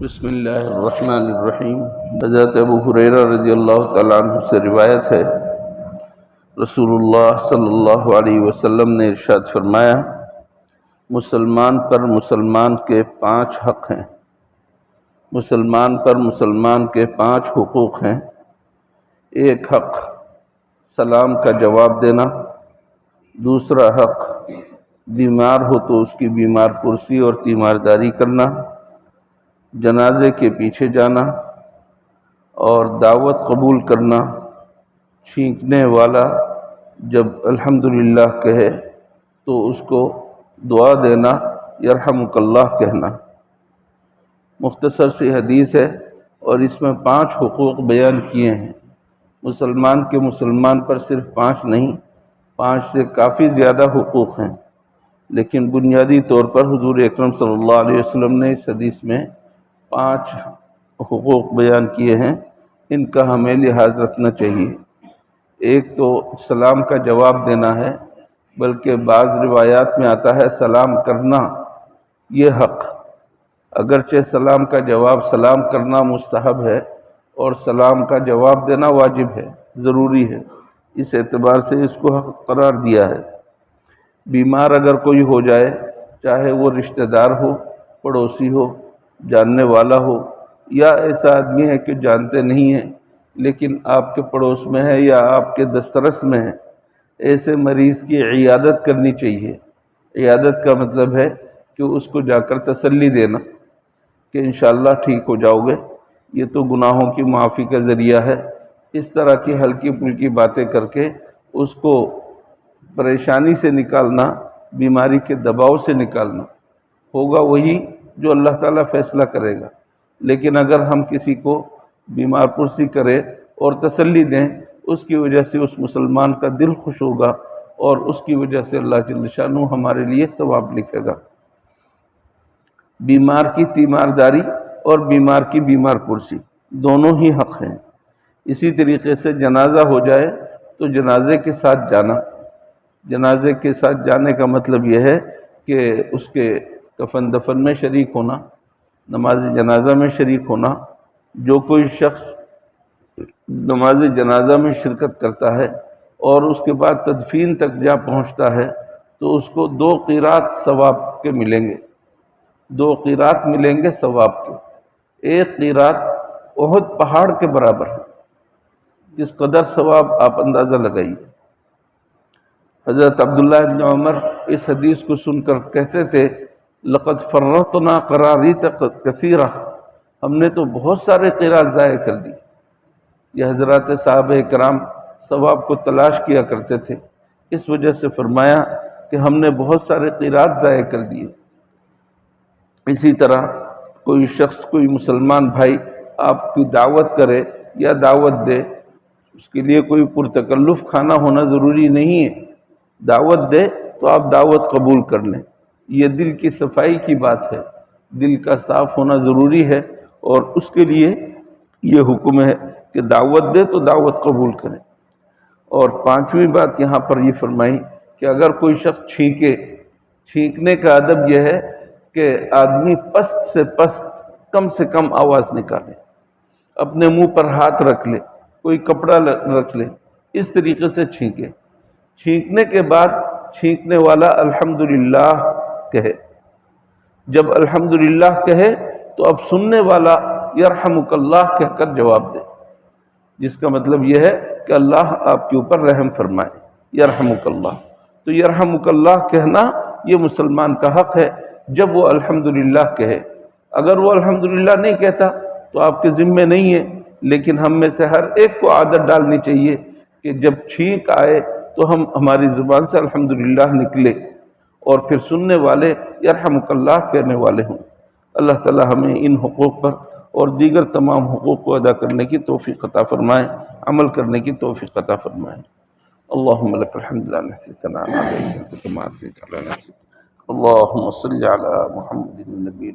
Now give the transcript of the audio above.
بسم اللہ الرحمن الرحیم۔ حضرت ابو ہریرہ رضی اللہ تعالیٰ عنہ سے روایت ہے، رسول اللہ صلی اللہ علیہ وسلم نے ارشاد فرمایا، مسلمان پر مسلمان کے 5 حق ہیں، مسلمان پر مسلمان کے 5 حقوق ہیں۔ ایک حق سلام کا جواب دینا، دوسرا حق بیمار ہو تو اس کی بیمار پرسی اور تیمارداری کرنا، جنازے کے پیچھے جانا اور دعوت قبول کرنا، چھینکنے والا جب الحمدللہ کہے تو اس کو دعا دینا، یرحمک اللہ کہنا۔ مختصر سی حدیث ہے اور اس میں 5 حقوق بیان کیے ہیں۔ مسلمان کے مسلمان پر صرف 5 نہیں، 5 سے کافی زیادہ حقوق ہیں، لیکن بنیادی طور پر حضور اکرم صلی اللہ علیہ وسلم نے اس حدیث میں 5 حقوق بیان کیے ہیں۔ ان کا ہمیں لحاظ رکھنا چاہیے۔ ایک تو سلام کا جواب دینا ہے، بلکہ بعض روایات میں آتا ہے سلام کرنا، یہ حق۔ اگرچہ سلام کا جواب سلام کرنا مستحب ہے اور سلام کا جواب دینا واجب ہے، ضروری ہے، اس اعتبار سے اس کو حق قرار دیا ہے۔ بیمار اگر کوئی ہو جائے، چاہے وہ رشتہ دار ہو، پڑوسی ہو، جاننے والا ہو، یا ایسا آدمی ہے کہ جانتے نہیں ہیں لیکن آپ کے پڑوس میں ہے یا آپ کے دسترس میں ہے، ایسے مریض کی عیادت کرنی چاہیے۔ عیادت کا مطلب ہے کہ اس کو جا کر تسلی دینا کہ انشاءاللہ ٹھیک ہو جاؤ گے، یہ تو گناہوں کی معافی کا ذریعہ ہے۔ اس طرح کی ہلکی پھلکی باتیں کر کے اس کو پریشانی سے نکالنا، بیماری کے دباؤ سے نکالنا، ہوگا وہی جو اللہ تعالیٰ فیصلہ کرے گا۔ لیکن اگر ہم کسی کو بیمار پرسی کریں اور تسلی دیں، اس کی وجہ سے اس مسلمان کا دل خوش ہوگا اور اس کی وجہ سے اللہ جل شانہ ہمارے لیے ثواب لکھے گا۔ بیمار کی تیمارداری اور بیمار کی بیمار پرسی دونوں ہی حق ہیں۔ اسی طریقے سے جنازہ ہو جائے تو جنازے کے ساتھ جانا، جنازے کے ساتھ جانے کا مطلب یہ ہے کہ اس کے کفن دفن میں شریک ہونا، نماز جنازہ میں شریک ہونا۔ جو کوئی شخص نماز جنازہ میں شرکت کرتا ہے اور اس کے بعد تدفین تک جا پہنچتا ہے تو اس کو 2 قیرات ثواب کے ملیں گے، 2 قیرات ملیں گے ثواب کے۔ ایک قیرات احد پہاڑ کے برابر ہے، جس قدر ثواب آپ اندازہ لگائیے۔ حضرت عبداللہ بن عمر اس حدیث کو سن کر کہتے تھے، لقد فرطنا قراریط کثیرہ، ہم نے تو بہت سارے قیرات ضائع کر دی۔ یہ حضرات صحابہ کرام ثواب کو تلاش کیا کرتے تھے، اس وجہ سے فرمایا کہ ہم نے بہت سارے قیرات ضائع کر دیے۔ اسی طرح کوئی شخص، کوئی مسلمان بھائی آپ کی دعوت کرے یا دعوت دے، اس کے لیے کوئی پرتکلف کھانا ہونا ضروری نہیں ہے، دعوت دے تو آپ دعوت قبول کر لیں۔ یہ دل کی صفائی کی بات ہے، دل کا صاف ہونا ضروری ہے، اور اس کے لیے یہ حکم ہے کہ دعوت دے تو دعوت قبول کریں۔ اور 5ویں بات یہاں پر یہ فرمائی کہ اگر کوئی شخص چھینکے، چھینکنے کا ادب یہ ہے کہ آدمی پست سے کم آواز نکالے، اپنے منہ پر ہاتھ رکھ لے، کوئی کپڑا رکھ لے، اس طریقے سے چھینکے۔ چھینکنے کے بعد چھینکنے والا الحمدللہ کہے۔ جب الحمدللہ کہے تو اب سننے والا یرحمک اللہ کہہ کر جواب دے، جس کا مطلب یہ ہے کہ اللہ آپ کے اوپر رحم فرمائے، یرحمک اللہ۔ تو یرحمک اللہ کہنا یہ مسلمان کا حق ہے جب وہ الحمدللہ کہے۔ اگر وہ الحمدللہ نہیں کہتا تو آپ کے ذمے نہیں ہے، لیکن ہم میں سے ہر ایک کو عادت ڈالنی چاہیے کہ جب چھینک آئے تو ہماری زبان سے الحمدللہ نکلے اور پھر سننے والے یرحمک اللہ کہنے والے ہوں۔ اللہ تعالی ہمیں ان حقوق پر اور دیگر تمام حقوق کو ادا کرنے کی توفیق عطا فرمائے، عمل کرنے کی توفیق عطا فرمائے۔ اللہم لک الحمد لا نحصی ثناء علیک انت کما اثنیت علی نفسک، اللہم صل علی محمد النبی